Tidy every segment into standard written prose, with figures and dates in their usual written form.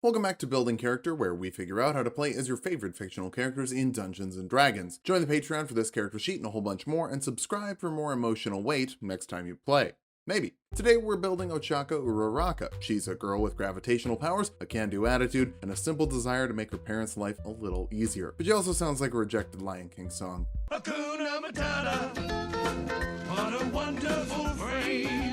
Welcome back to Building Character, where we figure out how to play as your favorite fictional characters in Dungeons & Dragons. Join the Patreon for this character sheet and a whole bunch more, and subscribe for more emotional weight next time you play. Maybe. Today we're building Ochako Uraraka. She's a girl with gravitational powers, a can-do attitude, and a simple desire to make her parents' life a little easier. But she also sounds like a rejected Lion King song. Hakuna Matata, what a wonderful phrase.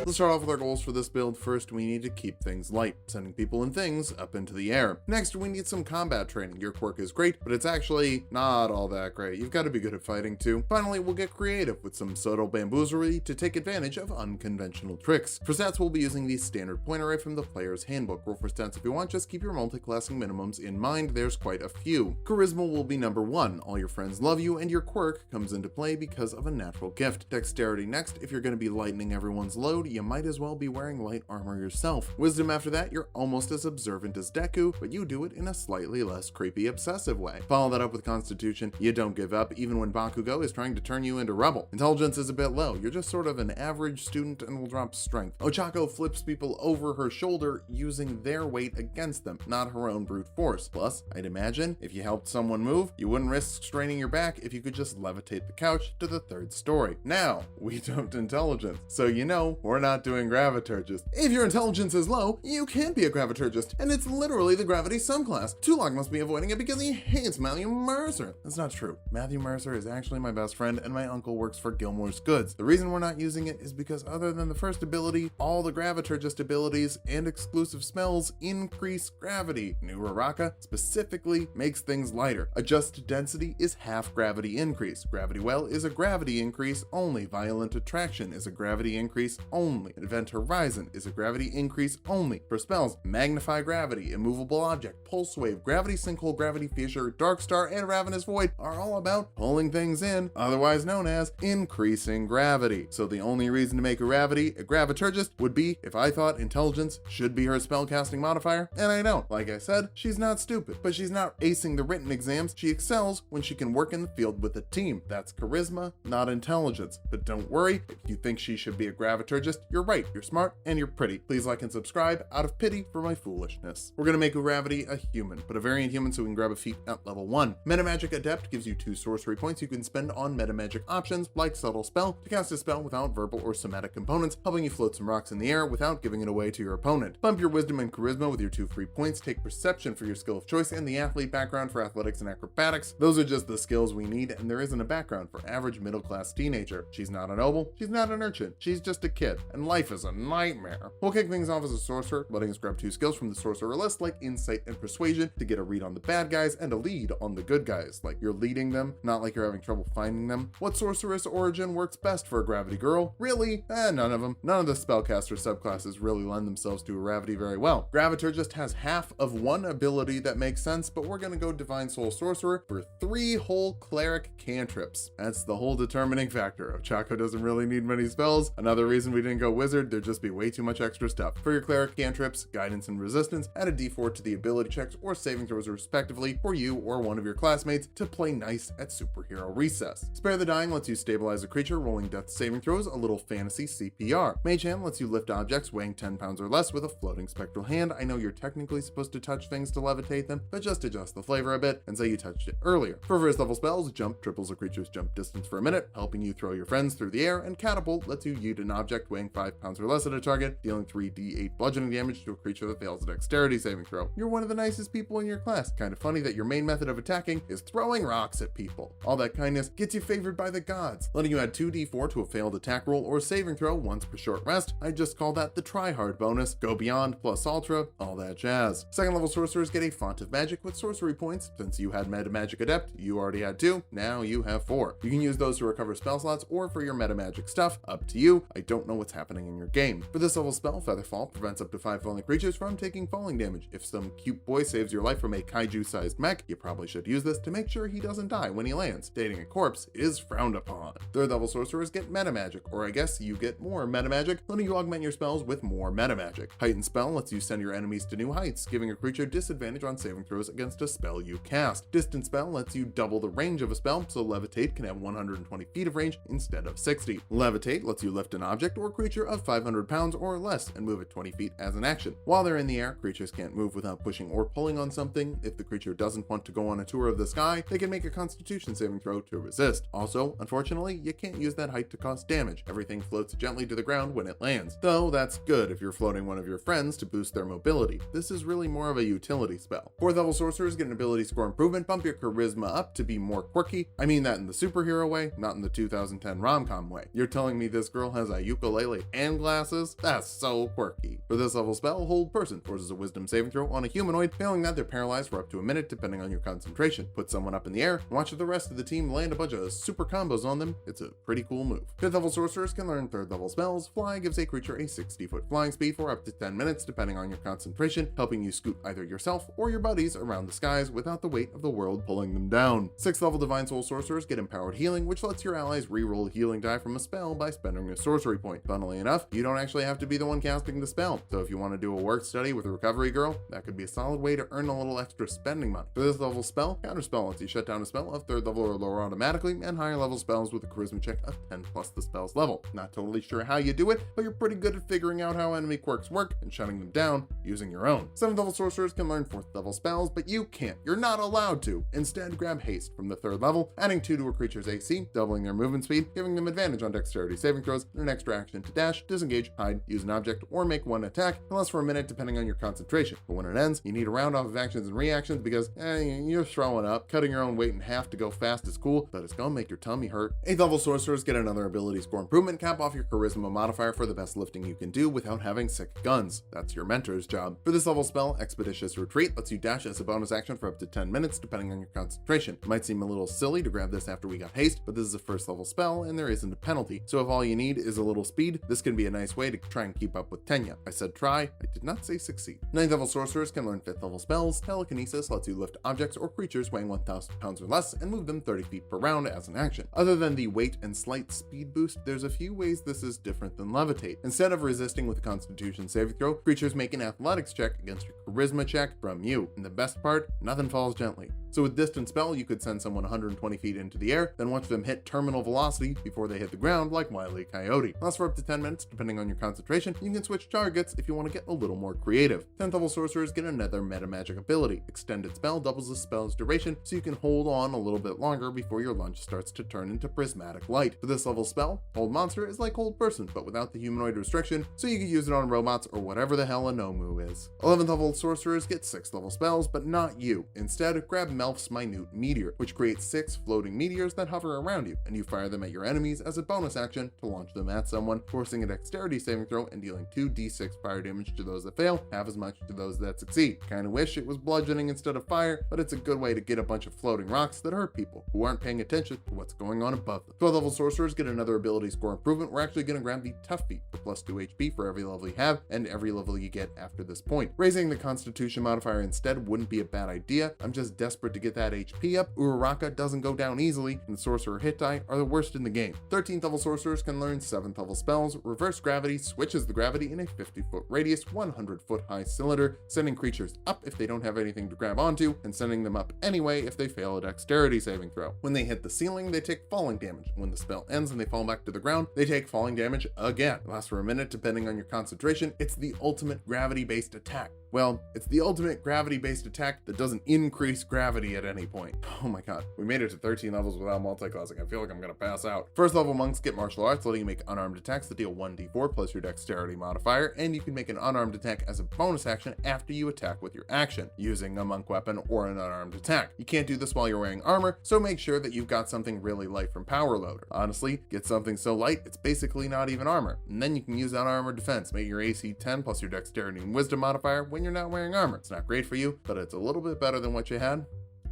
Let's start off with our goals for this build. First, we need to keep things light, sending people and things up into the air. Next, we need some combat training. Your quirk is great, but it's actually not all that great. You've got to be good at fighting too. Finally, we'll get creative with some subtle bamboozlery to take advantage of unconventional tricks. For stats, we'll be using the standard point array from the player's handbook. Roll for stats if you want, just keep your multi-classing minimums in mind. There's quite a few. Charisma will be number 1. All your friends love you, and your quirk comes into play because of a natural gift. Dexterity next. If you're going to be lightening everyone's load, you might as well be wearing light armor yourself. Wisdom after that, you're almost as observant as Deku, but you do it in a slightly less creepy, obsessive way. Follow that up with Constitution. You don't give up, even when Bakugo is trying to turn you into rubble. Intelligence is a bit low. You're just sort of an average student and will drop Strength. Ochako flips people over her shoulder using their weight against them, not her own brute force. Plus, I'd imagine if you helped someone move, you wouldn't risk straining your back if you could just levitate the couch to the 3rd story. Now, we don't intelligence, so you know we're not doing graviturgist. If your intelligence is low, you can't be a graviturgist, and it's literally the gravity subclass. Tulok must be avoiding it because he hates Matthew Mercer. That's not true. Matthew Mercer is actually my best friend, and my uncle works for Gilmore's Goods. The reason we're not using it is because other than the first ability, all the graviturgist abilities and exclusive spells increase gravity. New Uraraka specifically makes things lighter. Adjust density is half gravity increase. Gravity well is a gravity increase only. Violent attraction is a gravity increase only. Event Horizon is a gravity increase only. For spells, Magnify Gravity, Immovable Object, Pulse Wave, Gravity Sinkhole, Gravity Fissure, Dark Star, and Ravenous Void are all about pulling things in, otherwise known as increasing gravity. So the only reason to make Uravity a graviturgist would be if I thought intelligence should be her spellcasting modifier, and I don't. Like I said, she's not stupid, but she's not acing the written exams. She excels when she can work in the field with a team. That's charisma, not intelligence. But don't worry, if you think she should be a graviturgist, you're right. You're smart and you're pretty. Please like and subscribe out of pity for my foolishness. We're gonna make Uravity a human, but a variant human so we can grab a feat at level 1. Metamagic Adept gives you 2 sorcery points you can spend on metamagic options like Subtle Spell to cast a spell without verbal or somatic components, helping you float some rocks in the air without giving it away to your opponent. Bump your Wisdom and Charisma with your 2 free points, take Perception for your skill of choice, and the Athlete background for Athletics and Acrobatics. Those are just the skills we need, and there isn't a background for average middle-class teenager. She's not a noble, she's not an urchin, she's just a kid, and life is a nightmare. We'll kick things off as a sorcerer, letting us grab 2 skills from the sorcerer list like Insight and Persuasion to get a read on the bad guys and a lead on the good guys, like you're leading them, not like you're having trouble finding them. What sorceress origin works best for a gravity girl? Really? None of them. None of the spellcaster subclasses really lend themselves to Uravity very well. Graviturgist has half of one ability that makes sense, but we're gonna go Divine Soul Sorcerer for 3 whole cleric cantrips. That's the whole determining factor. Ochako doesn't really need many spells. Another reason we didn't go wizard, there'd just be way too much extra stuff. For your cleric cantrips, guidance and resistance, add a d4 to the ability checks or saving throws respectively for you or one of your classmates to play nice at Superhero Recess. Spare the Dying lets you stabilize a creature rolling death saving throws, a little fantasy CPR. Mage Hand lets you lift objects weighing 10 pounds or less with a floating spectral hand. I know you're technically supposed to touch things to levitate them, but just adjust the flavor a bit and say you touched it earlier. For first level spells, Jump triples a creature's jump distance for a minute, helping you throw your friends through the air, and Catapult lets you yeet an object weighing 5 pounds or less at a target, dealing 3d8 bludgeoning damage to a creature that fails a dexterity saving throw. You're one of the nicest people in your class. Kind of funny that your main method of attacking is throwing rocks at people. All that kindness gets you favored by the gods, letting you add 2d4 to a failed attack roll or saving throw once per short rest. I just call that the try hard bonus. Go beyond plus ultra, all that jazz. Second level sorcerers get a Font of Magic with sorcery points. Since you had Metamagic Adept, you already had 2, now you have 4. You can use those to recover spell slots or for your metamagic stuff, up to you. I don't know what's happening in your game. For this level spell, Featherfall prevents up to 5 falling creatures from taking falling damage. If some cute boy saves your life from a kaiju-sized mech, you probably should use this to make sure he doesn't die when he lands. Dating a corpse is frowned upon. Third level sorcerers get metamagic, or I guess you get more metamagic, letting you augment your spells with more metamagic. Heightened spell lets you send your enemies to new heights, giving a creature disadvantage on saving throws against a spell you cast. Distant spell lets you double the range of a spell, so Levitate can have 120 feet of range instead of 60. Levitate lets you lift an object or create creature of 500 pounds or less and move it 20 feet as an action. While they're in the air, creatures can't move without pushing or pulling on something. If the creature doesn't want to go on a tour of the sky, they can make a Constitution saving throw to resist. Also, unfortunately, you can't use that height to cause damage. Everything floats gently to the ground when it lands. Though that's good if you're floating one of your friends to boost their mobility. This is really more of a utility spell. 4th level sorcerers get an ability score improvement, bump your charisma up to be more quirky. I mean that in the superhero way, not in the 2010 rom-com way. You're telling me this girl has a ukulele and glasses? That's so quirky. For this level spell, hold person forces a wisdom saving throw on a humanoid, failing that they're paralyzed for up to a minute depending on your concentration. Put someone up in the air, and watch the rest of the team land a bunch of super combos on them. It's a pretty cool move. 5th level sorcerers can learn 3rd level spells. Fly gives a creature a 60-foot flying speed for up to 10 minutes depending on your concentration, helping you scoot either yourself or your buddies around the skies without the weight of the world pulling them down. 6th level divine soul sorcerers get empowered healing, which lets your allies reroll a healing die from a spell by spending a sorcery point. Funnily enough, you don't actually have to be the one casting the spell, so if you want to do a work study with a recovery girl, that could be a solid way to earn a little extra spending money. For this level spell, counterspell lets you shut down a spell of 3rd level or lower automatically, and higher level spells with a charisma check of 10 plus the spell's level. Not totally sure how you do it, but you're pretty good at figuring out how enemy quirks work and shutting them down using your own. 7th level sorcerers can learn 4th level spells, but you can't. You're not allowed to. Instead, grab haste from the 3rd level, adding 2 to a creature's AC, doubling their movement speed, giving them advantage on dexterity saving throws, and an extra action to dash, disengage, hide, use an object, or make one attack, unless for a minute depending on your concentration. But when it ends, you need to round off of actions and reactions because, you're throwing up. Cutting your own weight in half to go fast is cool, but it's gonna make your tummy hurt. 8th level sorcerers get another ability score improvement, cap off your charisma modifier for the best lifting you can do without having sick guns. That's your mentor's job. For this level spell, Expeditious Retreat lets you dash as a bonus action for up to 10 minutes depending on your concentration. It might seem a little silly to grab this after we got haste, but this is a 1st level spell and there isn't a penalty. So if all you need is a little speed, this can be a nice way to try and keep up with Tenya. I said try, I did not say succeed. 9th level sorcerers can learn 5th level spells. Telekinesis lets you lift objects or creatures weighing 1,000 pounds or less and move them 30 feet per round as an action. Other than the weight and slight speed boost, there's a few ways this is different than levitate. Instead of resisting with a constitution saving throw, creatures make an athletics check against your charisma check from you. And the best part, nothing falls gently. So with distance spell, you could send someone 120 feet into the air, then watch them hit terminal velocity before they hit the ground like Wile E. Coyote. Lasts for up to 10 minutes, depending on your concentration. You can switch targets if you want to get a little more creative. 10th level sorcerers get another meta magic ability. Extended spell doubles the spell's duration, so you can hold on a little bit longer before your lunge starts to turn into prismatic light. For this level spell, hold monster is like hold person, but without the humanoid restriction, so you can use it on robots or whatever the hell a Nomu is. 11th level sorcerers get 6th level spells, but not you. Instead, grab Melf's Minute Meteor, which creates 6 floating meteors that hover around you, and you fire them at your enemies as a bonus action to launch them at someone, forcing a dexterity saving throw and dealing 2d6 fire damage to those that fail, half as much to those that succeed. Kinda wish it was bludgeoning instead of fire, but it's a good way to get a bunch of floating rocks that hurt people who aren't paying attention to what's going on above them. 12th level sorcerers get another ability score improvement. We're actually going to grab the Tough Feat for plus 2 HP for every level you have and every level you get after this point. Raising the Constitution modifier instead wouldn't be a bad idea. I'm just desperate to get that HP up. Uraraka doesn't go down easily, and the sorcerer hit die are the worst in the game. 13th level sorcerers can learn 7th level spells. Reverse Gravity switches the gravity in a 50-foot radius, 100-foot high cylinder, sending creatures up if they don't have anything to grab onto, and sending them up anyway if they fail a dexterity saving throw. When they hit the ceiling, they take falling damage. When the spell ends and they fall back to the ground, they take falling damage again. It lasts for a minute depending on your concentration. It's the ultimate gravity-based attack. Well, it's the ultimate gravity-based attack that doesn't increase gravity at any point. Oh my god, we made it to 13 levels without multiclassing. I feel like I'm gonna pass out. 1st level monks get martial arts, letting you make unarmed attacks that deal 1d4 plus your dexterity modifier, and you can make an unarmed attack as a bonus action after you attack with your action, using a monk weapon or an unarmed attack. You can't do this while you're wearing armor, so make sure that you've got something really light from Power Loader. Honestly, get something so light, it's basically not even armor. And then you can use unarmored defense, make your AC 10 plus your dexterity and wisdom modifier when you're not wearing armor. It's not great for you, but it's a little bit better than what you had.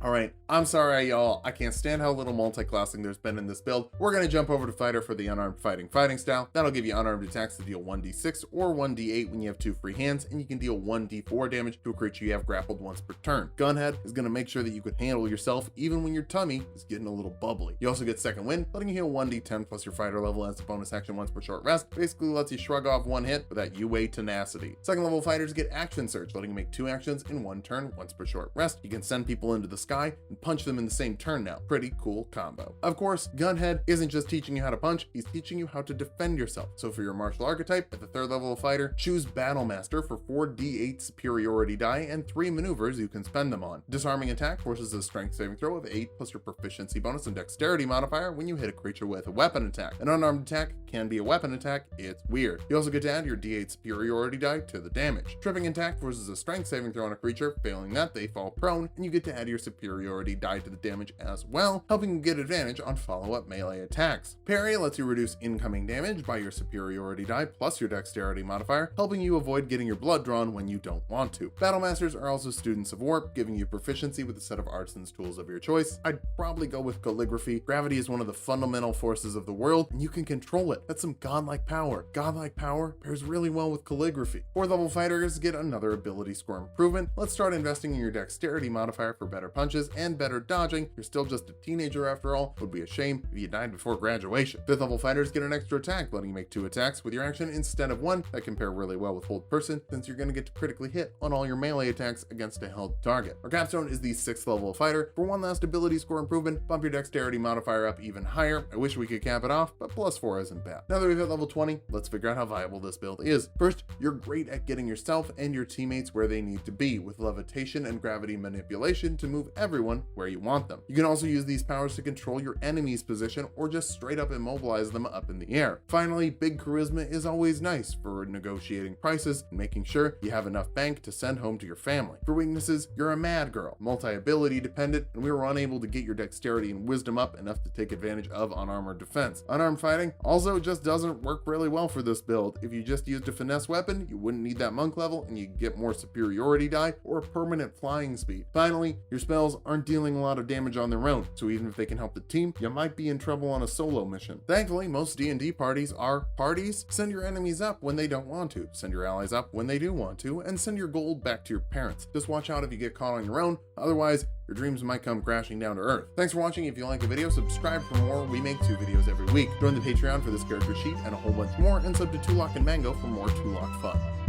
Alright, I'm sorry y'all, I can't stand how little multi-classing there's been in this build. We're gonna jump over to Fighter for the unarmed fighting style. That'll give you unarmed attacks to deal 1d6 or 1d8 when you have 2 free hands, and you can deal 1d4 damage to a creature you have grappled once per turn. Gunhead is gonna make sure that you can handle yourself even when your tummy is getting a little bubbly. You also get Second Wind, letting you heal 1d10 plus your fighter level as a bonus action once per short rest. Basically lets you shrug off one hit with that UA tenacity. 2nd level fighters get Action Surge, letting you make 2 actions in 1 turn once per short rest. You can send people into the sky and punch them in the same turn now. Pretty cool combo. Of course, Gunhead isn't just teaching you how to punch, he's teaching you how to defend yourself. So for your martial archetype at the 3rd level of fighter, choose Battlemaster for 4d8 superiority die and 3 maneuvers you can spend them on. Disarming attack forces a strength saving throw of 8 plus your proficiency bonus and dexterity modifier when you hit a creature with a weapon attack. An unarmed attack can be a weapon attack, it's weird. You also get to add your d8 superiority die to the damage. Tripping attack forces a strength saving throw on a creature, failing that they fall prone, and you get to add your superiority die to the damage as well, helping you get advantage on follow-up melee attacks. Parry lets you reduce incoming damage by your superiority die plus your dexterity modifier, helping you avoid getting your blood drawn when you don't want to. Battlemasters are also students of war, giving you proficiency with a set of artisans tools of your choice. I'd probably go with calligraphy. Gravity is one of the fundamental forces of the world, and you can control it. That's some godlike power. Godlike power pairs really well with calligraphy. 4th level fighters get another ability score improvement. Let's start investing in your dexterity modifier for better punches and better dodging. You're still just a teenager after all. Would be a shame if you died before graduation. 5th level fighters get an extra attack, letting you make 2 attacks with your action instead of 1. That can pair really well with hold person, since you're going to get to critically hit on all your melee attacks against a held target. Our capstone is the 6th level fighter. For one last ability score improvement, bump your dexterity modifier up even higher. I wish we could cap it off, but +4 isn't bad. Now that we've hit level 20, let's figure out how viable this build is. First, you're great at getting yourself and your teammates where they need to be, with levitation and gravity manipulation to move everyone where you want them. You can also use these powers to control your enemy's position or just straight up immobilize them up in the air. Finally, big charisma is always nice for negotiating prices and making sure you have enough bank to send home to your family. For weaknesses, you're a mad girl, multi-ability dependent, and we were unable to get your dexterity and wisdom up enough to take advantage of unarmored defense. Unarmed fighting also just doesn't work really well for this build. If you just used a finesse weapon, you wouldn't need that monk level and you get more superiority die or permanent flying speed. Finally, your spells aren't dealing a lot of damage on their own, so even if they can help the team, you might be in trouble on a solo mission. Thankfully, most D&D parties are parties. Send your enemies up when they don't want to, send your allies up when they do want to, and send your gold back to your parents. Just watch out if you get caught on your own, otherwise your dreams might come crashing down to earth. Thanks for watching. If you like the video, subscribe for more. We make 2 videos every week. Join the Patreon for this character sheet and a whole bunch more, and sub to Tulok and Mango for more Tulok fun.